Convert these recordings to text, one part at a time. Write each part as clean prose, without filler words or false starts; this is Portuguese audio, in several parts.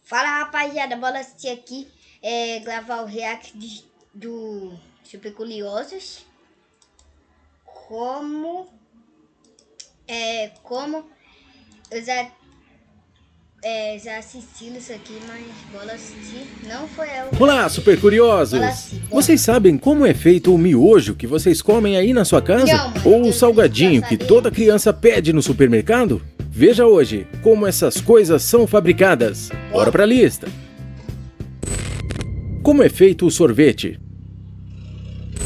Fala rapaziada, bora assistir aqui, gravar o react do Super Curiosos. Como eu já assisti isso aqui, mas bora assistir. Não foi eu. Olá, super curiosos! Vocês sabem como é feito o miojo que vocês comem aí na sua casa? Não, mãe, Ou o eu salgadinho que saber. toda criança pede no supermercado? Veja hoje como essas coisas são fabricadas. Bora pra lista! Como é feito o sorvete?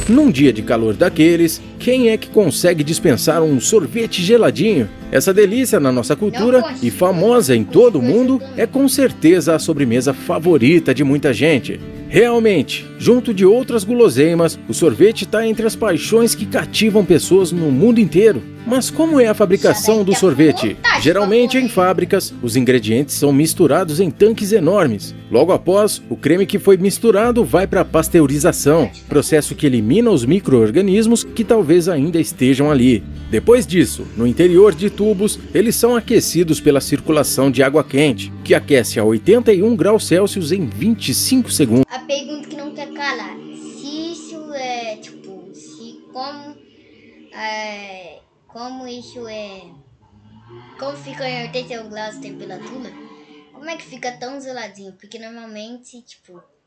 Num dia de calor daqueles, quem é que consegue dispensar um sorvete geladinho? Essa delícia na nossa cultura e famosa em todo o mundo é com certeza a sobremesa favorita de muita gente. Realmente, junto de outras guloseimas, o sorvete está entre as paixões que cativam pessoas no mundo inteiro. Mas como é a fabricação do sorvete? Geralmente em fábricas, os ingredientes são misturados em tanques enormes. Logo após, o creme que foi misturado vai para a pasteurização, processo que elimina os micro-organismos que talvez ainda estejam ali. Depois disso, no interior de tubos, eles são aquecidos pela circulação de água quente, que aquece a 81 graus Celsius em 25 segundos. A pergunta que não quer calar: se isso como fica em 81 graus de temperatura, como é que fica tão geladinho? Porque normalmente,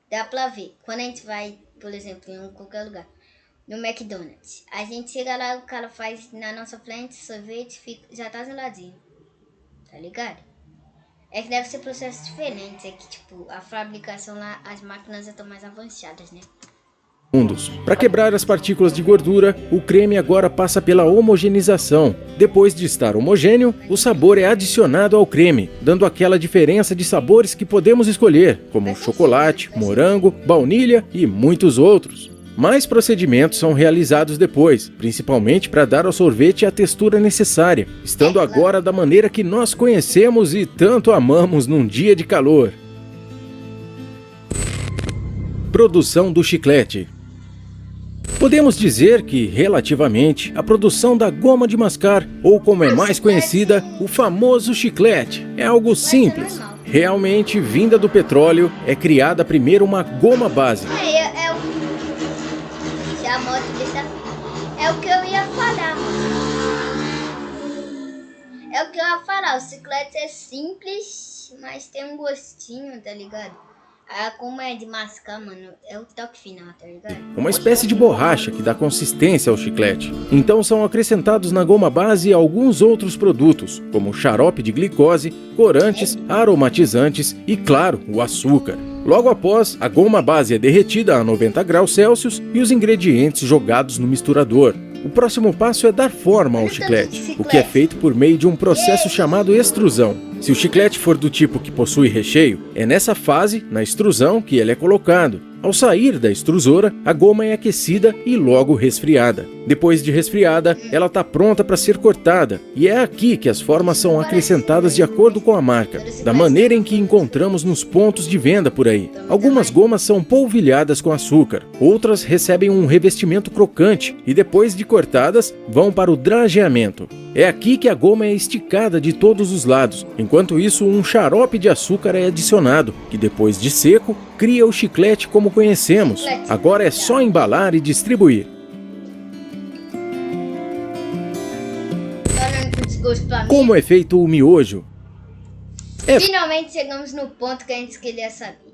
dá pra ver. Quando a gente vai, por exemplo, em qualquer lugar, no McDonald's, a gente chega lá, o cara faz na nossa frente sorvete, já tá geladinho, tá ligado? É que deve ser processo diferente, é que a fabricação lá, as máquinas já estão mais avançadas, né? Para quebrar as partículas de gordura, o creme agora passa pela homogenização. Depois de estar homogêneo, o sabor é adicionado ao creme, dando aquela diferença de sabores que podemos escolher, como chocolate, morango, baunilha e muitos outros. Mais procedimentos são realizados depois, principalmente para dar ao sorvete a textura necessária, estando agora da maneira que nós conhecemos e tanto amamos num dia de calor. Produção do chiclete. Podemos dizer que, relativamente, a produção da goma de mascar, ou como é mais conhecida, o famoso chiclete, é algo simples. Realmente, vinda do petróleo, é criada primeiro uma goma base. É o que eu ia falar, É o que eu ia falar, o chiclete é simples, mas tem um gostinho, tá ligado? Como é de mascar, mano, é o toque final, tá ligado? Uma espécie de borracha que dá consistência ao chiclete. Então são acrescentados na goma base alguns outros produtos, como xarope de glicose, corantes, aromatizantes e, claro, o açúcar. Logo após, a goma base é derretida a 90 graus Celsius e os ingredientes jogados no misturador. O próximo passo é dar forma ao chiclete, o que é feito por meio de um processo chamado extrusão. Se o chiclete for do tipo que possui recheio, é nessa fase, na extrusão, que ele é colocado. Ao sair da extrusora, a goma é aquecida e logo resfriada. Depois de resfriada, ela está pronta para ser cortada, e é aqui que as formas são acrescentadas de acordo com a marca, da maneira em que encontramos nos pontos de venda por aí. Algumas gomas são polvilhadas com açúcar, outras recebem um revestimento crocante e depois de cortadas, vão para o drageamento. É aqui que a goma é esticada de todos os lados. Enquanto isso, um xarope de açúcar é adicionado, que depois de seco, cria o chiclete como conhecemos. Agora é só embalar e distribuir. Como é feito o miojo? Finalmente chegamos no ponto que a gente queria saber.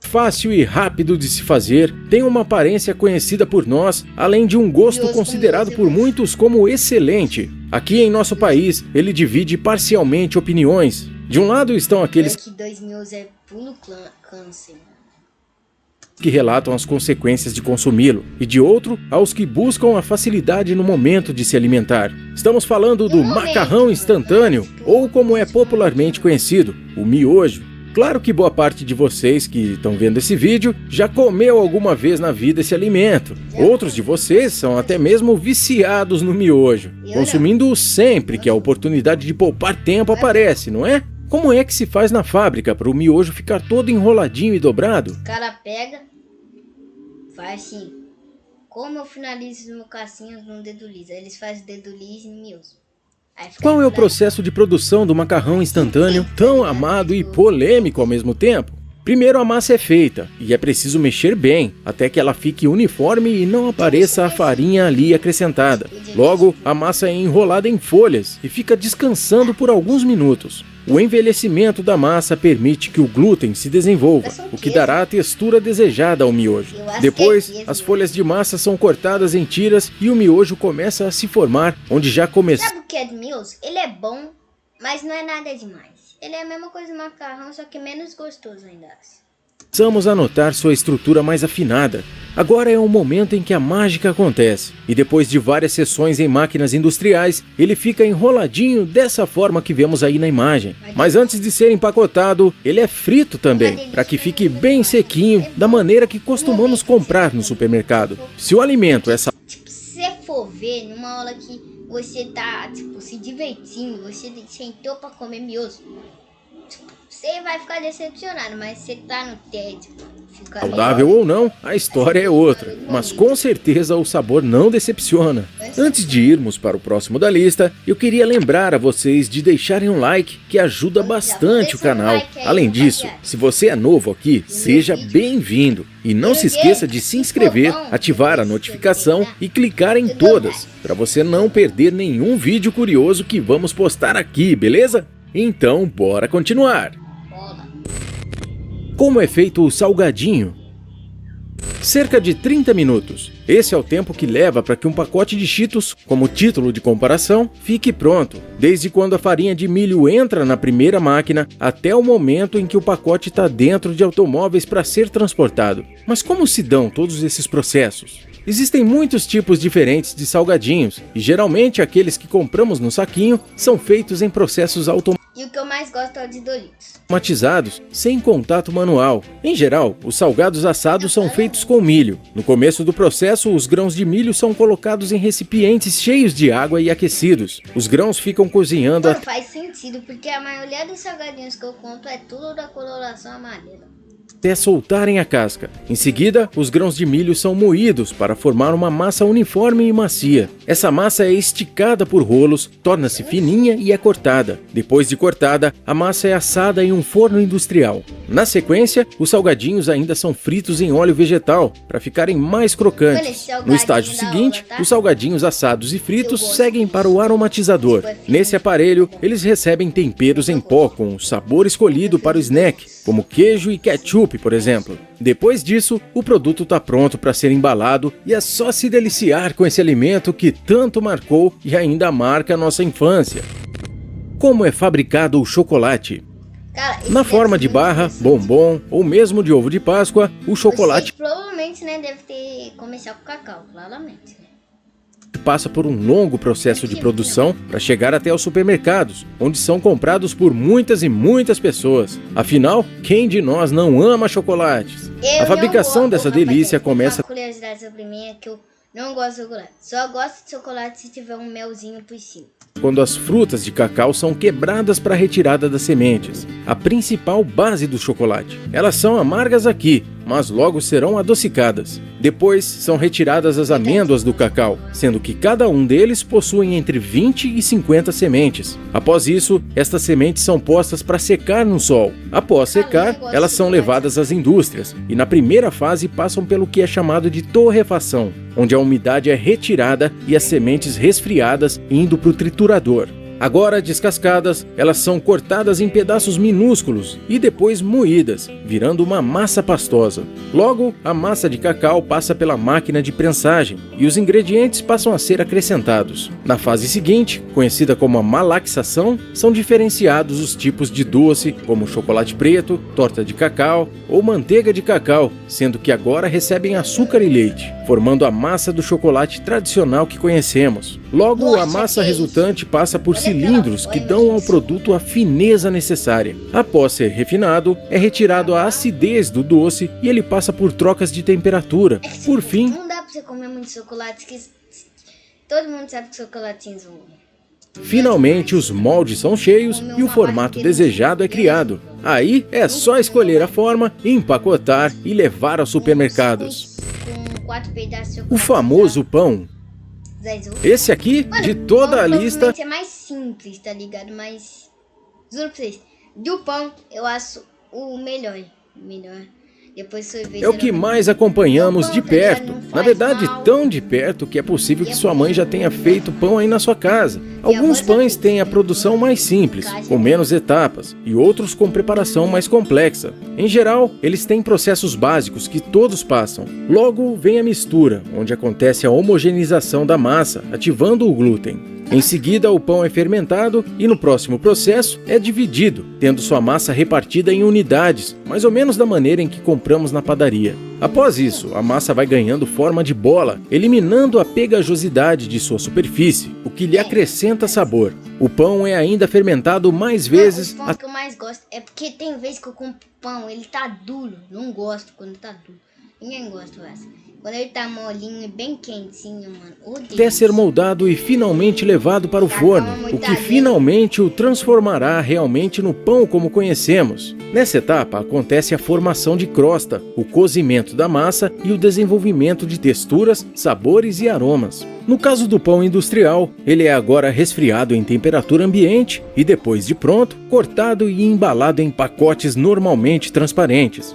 Fácil e rápido de se fazer, tem uma aparência conhecida por nós, além de um gosto considerado por muitos como excelente. Aqui em nosso país, ele divide parcialmente opiniões. De um lado estão aqueles que 2 mil é puro câncer, que relatam as consequências de consumi-lo, e de outro, aos que buscam a facilidade no momento de se alimentar. Estamos falando do macarrão instantâneo, ou como é popularmente conhecido, o miojo. Claro que boa parte de vocês que estão vendo esse vídeo já comeu alguma vez na vida esse alimento. Outros de vocês são até mesmo viciados no miojo, consumindo-o sempre que a oportunidade de poupar tempo aparece, não é? Como é que se faz na fábrica para o miojo ficar todo enroladinho e dobrado? O cara pega, faz assim, como eu finalizo no cassinho no dedo liso, eles fazem o dedo liso no miojo. Aí fica Qual é o claro. processo de produção do macarrão instantâneo tão amado e polêmico ao mesmo tempo? Primeiro a massa é feita, e é preciso mexer bem, até que ela fique uniforme e não apareça a farinha ali acrescentada. Logo, a massa é enrolada em folhas e fica descansando por alguns minutos. O envelhecimento da massa permite que o glúten se desenvolva, o que dará a textura desejada ao miojo. Depois, as folhas de massa são cortadas em tiras e o miojo começa a se formar, onde já começou. Sabe o que é de miojo? Ele é bom, mas não é nada demais. Ele é a mesma coisa do macarrão, só que menos gostoso ainda. Começamos a notar sua estrutura mais afinada. Agora é o momento em que a mágica acontece. E depois de várias sessões em máquinas industriais, ele fica enroladinho dessa forma que vemos aí na imagem. Mas antes de ser empacotado, ele é frito também, para que fique bem sequinho, da maneira que costumamos comprar no supermercado. Se o alimento é Tipo, se você for ver numa aula que você tá, tipo, se divertindo, você sentou pra comer miojo, tipo, você vai ficar decepcionado, mas você tá no tédio, fica saudável ou não, a história é outra, mas com certeza o sabor não decepciona. Antes de irmos para o próximo da lista, eu queria lembrar a vocês de deixarem um like, que ajuda bastante o canal. Além disso, se você é novo aqui, seja bem-vindo. E não se esqueça de se inscrever, ativar a notificação e clicar em todas, para você não perder nenhum vídeo curioso que vamos postar aqui, beleza? Então, bora continuar! Como é feito o salgadinho? Cerca de 30 minutos. Esse é o tempo que leva para que um pacote de Cheetos, como título de comparação, fique pronto. Desde quando a farinha de milho entra na primeira máquina até o momento em que o pacote está dentro de automóveis para ser transportado. Mas como se dão todos esses processos? Existem muitos tipos diferentes de salgadinhos e geralmente aqueles que compramos no saquinho são feitos em processos E o que eu mais gosto é o de Doritos. automatizados, sem contato manual. Em geral, os salgados assados são feitos com milho. No começo do processo, os grãos de milho são colocados em recipientes cheios de água e aquecidos. Os grãos ficam cozinhando Não faz sentido, porque a maioria dos salgadinhos que eu compro é tudo da coloração amarela. até soltarem a casca. Em seguida, os grãos de milho são moídos para formar uma massa uniforme e macia. Essa massa é esticada por rolos, torna-se fininha e é cortada. Depois de cortada, a massa é assada em um forno industrial. Na sequência, os salgadinhos ainda são fritos em óleo vegetal para ficarem mais crocantes. No estágio seguinte, os salgadinhos assados e fritos seguem para o aromatizador. Nesse aparelho, eles recebem temperos em pó com o sabor escolhido para o snack, como queijo e ketchup, por exemplo. Depois disso, o produto está pronto para ser embalado e é só se deliciar com esse alimento que tanto marcou e ainda marca a nossa infância. Como é fabricado o chocolate? Cara, Na forma de barra, bombom ou mesmo de ovo de Páscoa, o chocolate provavelmente, né, deve ter comercial com cacau, claramente. passa por um longo processo de produção para chegar até os supermercados, onde são comprados por muitas e muitas pessoas. Afinal, quem de nós não ama chocolates? A fabricação dessa delícia começa... Uma curiosidade sobre mim é que eu não gosto de chocolate. Só gosto de chocolate se tiver um melzinho por cima. quando as frutas de cacau são quebradas para a retirada das sementes, a principal base do chocolate. Elas são amargas aqui, mas logo serão adocicadas. Depois são retiradas as amêndoas do cacau, sendo que cada um deles possui entre 20 e 50 sementes. Após isso, estas sementes são postas para secar no sol. Após secar, elas são levadas às indústrias e na primeira fase passam pelo que é chamado de torrefação, onde a umidade é retirada e as sementes resfriadas indo para o triturador. Agora descascadas, elas são cortadas em pedaços minúsculos e depois moídas, virando uma massa pastosa. Logo, a massa de cacau passa pela máquina de prensagem e os ingredientes passam a ser acrescentados. Na fase seguinte, conhecida como a malaxação, são diferenciados os tipos de doce, como chocolate preto, torta de cacau ou manteiga de cacau, sendo que agora recebem açúcar e leite, formando a massa do chocolate tradicional que conhecemos. Logo, a massa resultante passa por cilindros que dão ao produto a fineza necessária. Após ser refinado, é retirado a acidez do doce e ele passa por trocas de temperatura. Por fim, Não dá pra você comer muito chocolate, que todo mundo sabe que chocolatinhos vão. finalmente os moldes são cheios e o formato desejado é criado. Aí é só escolher a forma, empacotar e levar aos supermercados. Com 4 pedaços de O chocolate. famoso pão. Esse aqui, Mano, de toda a lista, é mais simples, tá ligado? Mas, juro pra vocês, do pão eu acho o melhor. Depois sorvete é o que mais acompanhamos de perto. Na verdade, tão de perto que é possível que sua mãe já tenha feito pão aí na sua casa. Alguns pães têm a produção mais simples, com menos etapas, e outros com preparação mais complexa. Em geral, eles têm processos básicos que todos passam. Logo vem a mistura, onde acontece a homogeneização da massa, ativando o glúten. Em seguida, o pão é fermentado e no próximo processo é dividido, tendo sua massa repartida em unidades, mais ou menos da maneira em que compramos na padaria. Após isso, a massa vai ganhando forma de bola, eliminando a pegajosidade de sua superfície, o que lhe acrescenta sabor. O pão é ainda fermentado mais vezes. O pão que eu mais gosto é porque tem vezes que eu compro pão, ele tá duro. Não gosto quando tá duro. Ninguém gosta dessa. Quando ele tá molinho e bem quentinho, mano. Até ser moldado e finalmente levado para o forno, o que finalmente o transformará realmente no pão como conhecemos. Nessa etapa acontece a formação de crosta, o cozimento da massa e o desenvolvimento de texturas, sabores e aromas. No caso do pão industrial, ele é agora resfriado em temperatura ambiente e depois de pronto, cortado e embalado em pacotes normalmente transparentes.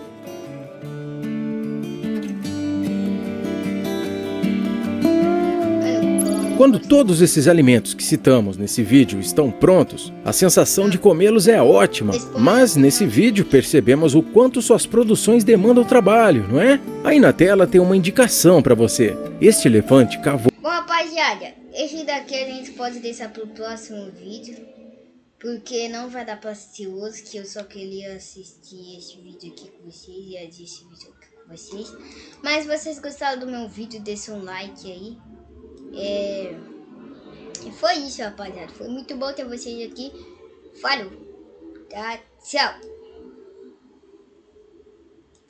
Quando todos esses alimentos que citamos nesse vídeo estão prontos, a sensação de comê-los é ótima, mas nesse vídeo percebemos o quanto suas produções demandam trabalho, não é? Aí na tela tem uma indicação para você. Este elefante cavou... Bom, rapaziada, esse daqui a gente pode deixar pro próximo vídeo, porque não vai dar pra assistir hoje, que eu só queria assistir esse vídeo aqui com vocês e assistir esse vídeo aqui com vocês. Mas se vocês gostaram do meu vídeo, deixa um like aí. E foi isso, rapaziada. Foi muito bom ter vocês aqui. Falou. Tá? Tchau.